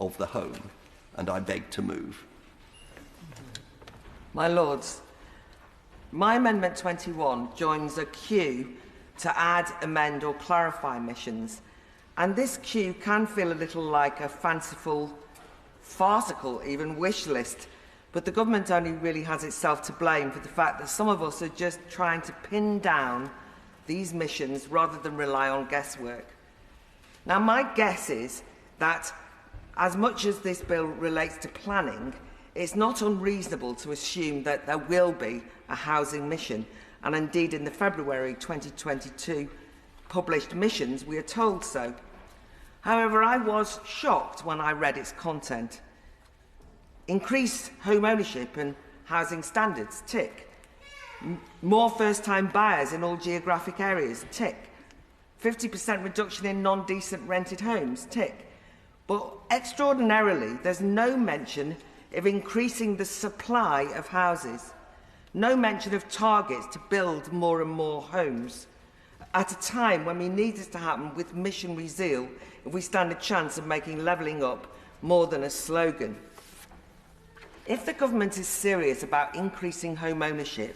of the home, and I beg to move. My Lords, my Amendment 21 joins a queue to add, amend or clarify missions, and this queue can feel a little like a fanciful, farcical even wish list, but the government only really has itself to blame for the fact that some of us are just trying to pin down these missions rather than rely on guesswork. Now, my guess is that as much as this bill relates to planning, it's not unreasonable to assume that there will be a housing mission, and indeed in the February 2022 published missions we are told so. However, I was shocked when I read its content. Increased home ownership and housing standards, tick. More first-time buyers in all geographic areas, tick. 50% reduction in non-decent rented homes, tick. But extraordinarily, there's no mention of increasing the supply of houses. No mention of targets to build more and more homes at a time when we need this to happen with missionary zeal if we stand a chance of making levelling up more than a slogan. If the government is serious about increasing home ownership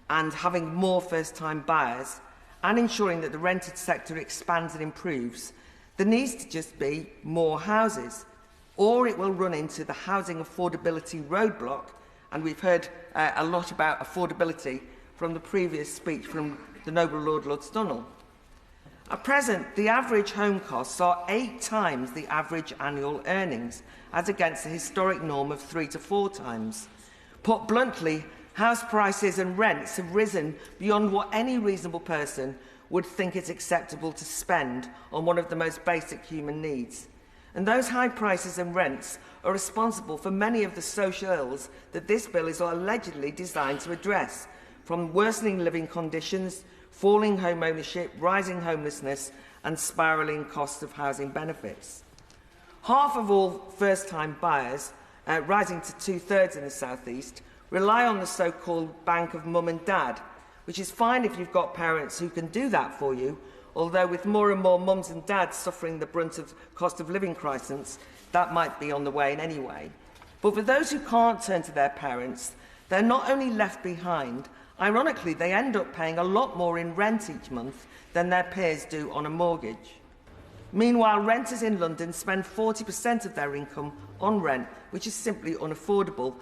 and having more first-time buyers and ensuring that the rented sector expands and improves, there needs to just be more houses, or it will run into the housing affordability roadblock, and we've heard a lot about affordability from the previous speech from the Noble Lord Ludstunnel. At present, the average home costs are 8 times the average annual earnings, as against the historic norm of 3 to 4 times. Put bluntly, house prices and rents have risen beyond what any reasonable person would think it's acceptable to spend on one of the most basic human needs. And those high prices and rents are responsible for many of the social ills that this bill is allegedly designed to address, from worsening living conditions, falling home ownership, rising homelessness and spiralling costs of housing benefits. Half of all first-time buyers, rising to 2/3 in the South East, rely on the so-called bank of mum and dad, which is fine if you've got parents who can do that for you, although with more and more mums and dads suffering the brunt of cost of living crisis, that might be on the wane anyway. But for those who can't turn to their parents, they're not only left behind, ironically, they end up paying a lot more in rent each month than their peers do on a mortgage. Meanwhile, renters in London spend 40% of their income on rent, which is simply unaffordable,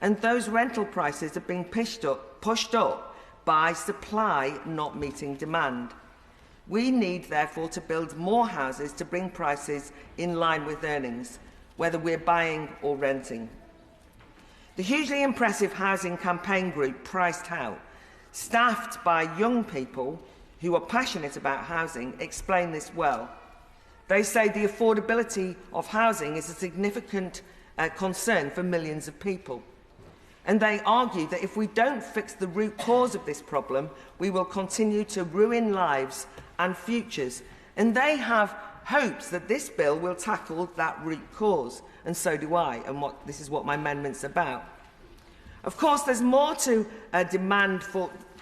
and those rental prices are being pushed up by supply not meeting demand. We need, therefore, to build more houses to bring prices in line with earnings, whether we're buying or renting. The hugely impressive housing campaign group Priced Out, staffed by young people who are passionate about housing, explain this well. They say the affordability of housing is a significant concern for millions of people. And they argue that if we don't fix the root cause of this problem, we will continue to ruin lives and futures. And they have hopes that this bill will tackle that root cause. And so do I, and this is what my amendment's about. Of course, there's more to a demand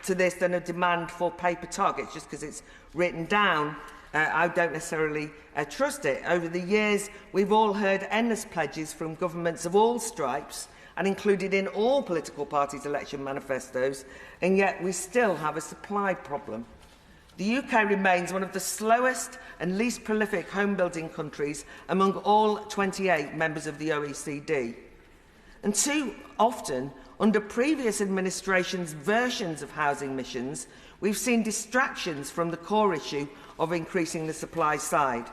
to this than a demand for paper targets, just because it's written down. I don't necessarily trust it. Over the years, we've all heard endless pledges from governments of all stripes and included in all political parties' election manifestos, and yet we still have a supply problem. The UK remains one of the slowest and least prolific home-building countries among all 28 members of the OECD. And too often, under previous administrations' versions of housing missions, we've seen distractions from the core issue of increasing the supply side.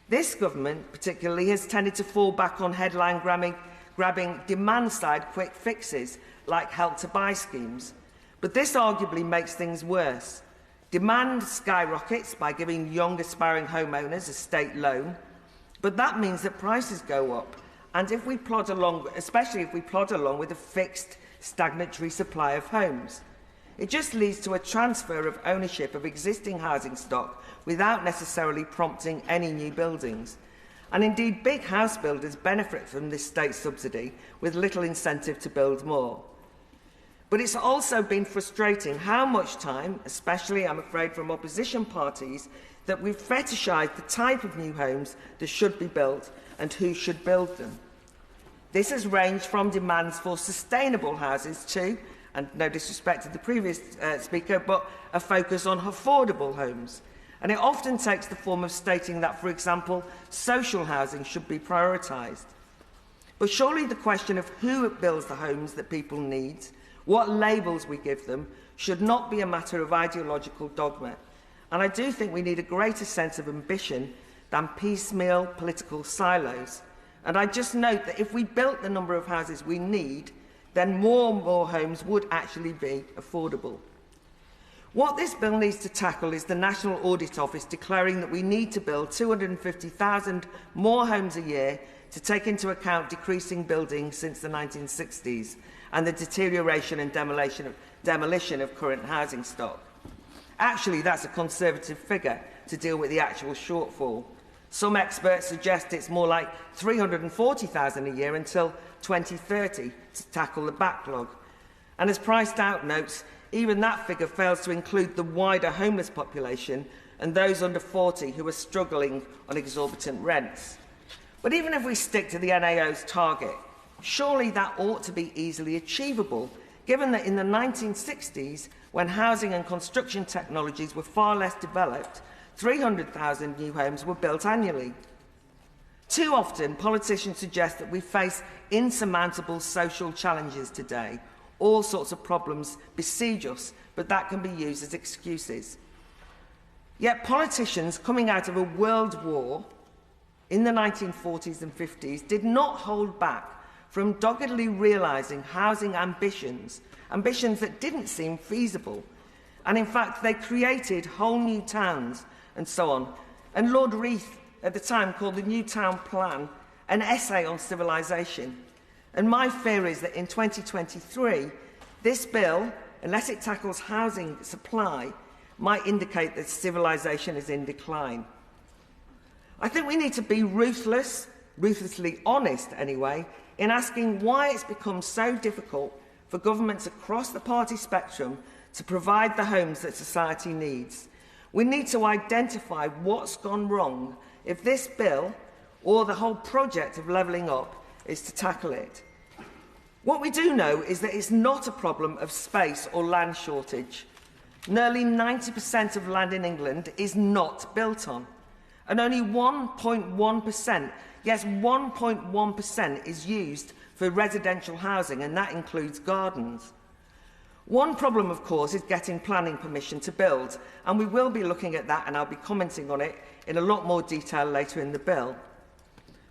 This government, particularly, has tended to fall back on headline-grabbing demand-side quick fixes like Help to Buy schemes. But this arguably makes things worse. Demand skyrockets by giving young aspiring homeowners a state loan, but that means that prices go up. And if we plod along, especially if we plod along with a fixed, stagnatory supply of homes, it just leads to a transfer of ownership of existing housing stock without necessarily prompting any new buildings. And indeed, big house builders benefit from this state subsidy with little incentive to build more. But it's also been frustrating how much time, especially, I'm afraid, from opposition parties, that we've fetishised the type of new homes that should be built and who should build them. This has ranged from demands for sustainable houses to, and no disrespect to the previous speaker, but a focus on affordable homes. And it often takes the form of stating that, for example, social housing should be prioritised. But surely the question of who builds the homes that people need, what labels we give them, should not be a matter of ideological dogma. And I do think we need a greater sense of ambition than piecemeal political silos. And I just note that if we built the number of houses we need, then more homes would actually be affordable. What this bill needs to tackle is the National Audit Office declaring that we need to build 250,000 more homes a year to take into account decreasing building since the 1960s and the deterioration and demolition of current housing stock. Actually, that's a conservative figure to deal with the actual shortfall. Some experts suggest it's more like 340,000 a year until 2030 to tackle the backlog. And as Priced Out notes, even that figure fails to include the wider homeless population and those under 40 who are struggling on exorbitant rents. But even if we stick to the NAO's target, surely that ought to be easily achievable, given that in the 1960s, when housing and construction technologies were far less developed, 300,000 new homes were built annually. Too often, politicians suggest that we face insurmountable social challenges today. All sorts of problems besiege us, but that can be used as excuses. Yet politicians coming out of a world war in the 1940s and 50s did not hold back from doggedly realising housing ambitions that didn't seem feasible. And in fact, they created whole new towns and so on. And Lord Reith at the time called the New Town Plan an essay on civilisation. And my fear is that in 2023, this bill, unless it tackles housing supply, might indicate that civilisation is in decline. I think we need to be ruthlessly honest anyway, in asking why it's become so difficult for governments across the party spectrum to provide the homes that society needs. We need to identify what's gone wrong if this bill, or the whole project of levelling up, is to tackle it. What we do know is that it's not a problem of space or land shortage. Nearly 90% of land in England is not built on, and only 1.1%, yes, 1.1% is used for residential housing, and that includes gardens. One problem, of course, is getting planning permission to build, and we will be looking at that, and I'll be commenting on it in a lot more detail later in the bill.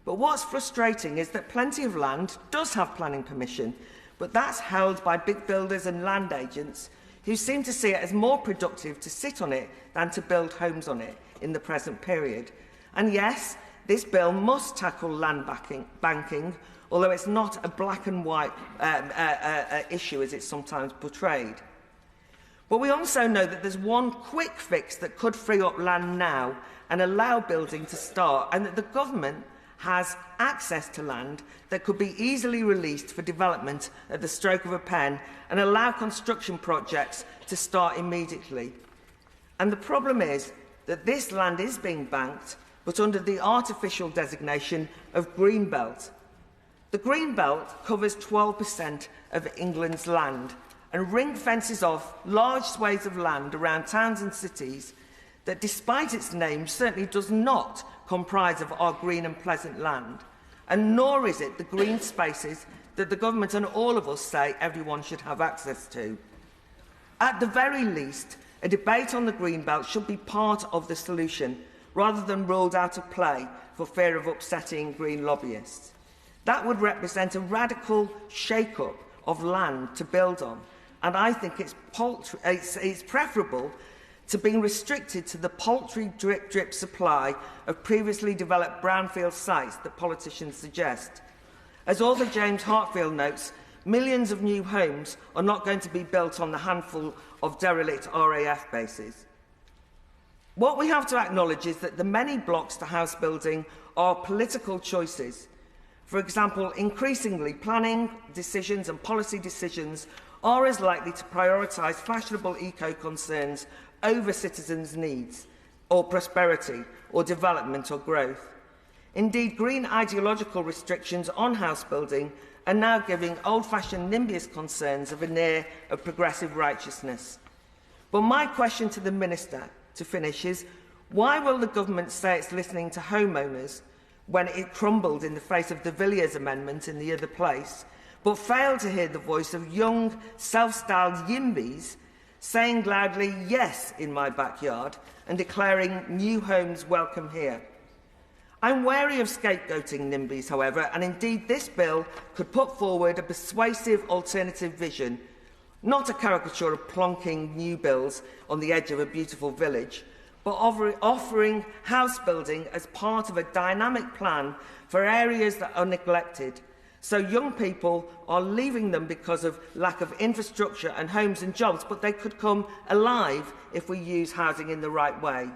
But what's frustrating is that plenty of land does have planning permission, but that's held by big builders and land agents who seem to see it as more productive to sit on it than to build homes on it in the present period. And yes, this bill must tackle land banking, although it's not a black and white issue as it's sometimes portrayed. But we also know that there's one quick fix that could free up land now and allow building to start, and that the government has access to land that could be easily released for development at the stroke of a pen and allow construction projects to start immediately. And the problem is that this land is being banked, but under the artificial designation of Green Belt. The Green Belt covers 12% of England's land and ring fences off large swathes of land around towns and cities that, despite its name, certainly does not comprise of our green and pleasant land, and nor is it the green spaces that the government and all of us say everyone should have access to. At the very least, a debate on the Green Belt should be part of the solution, rather than ruled out of play for fear of upsetting green lobbyists. That would represent a radical shake-up of land to build on, and I think it's preferable to being restricted to the paltry drip supply of previously developed brownfield sites that politicians suggest. As author James Hartfield notes, millions of new homes are not going to be built on the handful of derelict RAF bases. What we have to acknowledge is that the many blocks to house building are political choices. For example, increasingly planning decisions and policy decisions are as likely to prioritise fashionable eco-concerns over citizens' needs, or prosperity or development or growth. Indeed, green ideological restrictions on house building are now giving old-fashioned NIMBYist concerns a veneer of progressive righteousness. But my question to the Minister, to finish, is why will the government say it's listening to homeowners when it crumbled in the face of de Villiers amendment in the other place, but failed to hear the voice of young, self-styled YIMBYs saying loudly, yes, in my backyard, and declaring new homes welcome here? I'm wary of scapegoating NIMBYs, however, and indeed this bill could put forward a persuasive alternative vision, not a caricature of plonking new builds on the edge of a beautiful village, but offering house building as part of a dynamic plan for areas that are neglected. So young people are leaving them because of lack of infrastructure and homes and jobs, but they could come alive if we use housing in the right way.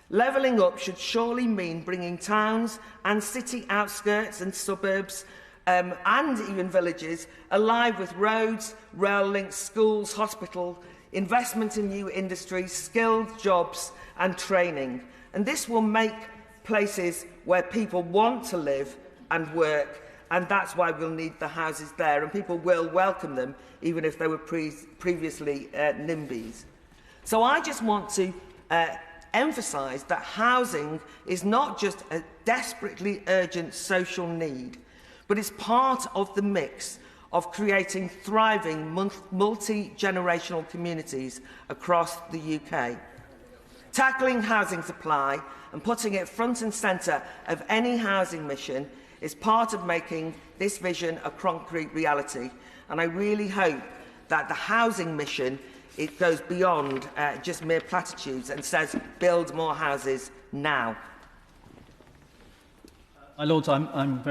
Levelling up should surely mean bringing towns and city outskirts and suburbs and even villages alive with roads, rail links, schools, hospitals, investment in new industries, skilled jobs and training. And this will make places where people want to live and work, and that's why we'll need the houses there, and people will welcome them even if they were previously NIMBYs. So I just want to emphasise that housing is not just a desperately urgent social need, but it's part of the mix of creating thriving multi-generational communities across the UK. Tackling housing supply and putting it front and centre of any housing mission is part of making this vision a concrete reality, and I really hope that the housing mission goes beyond just mere platitudes and says build more houses now. My Lords, I'm very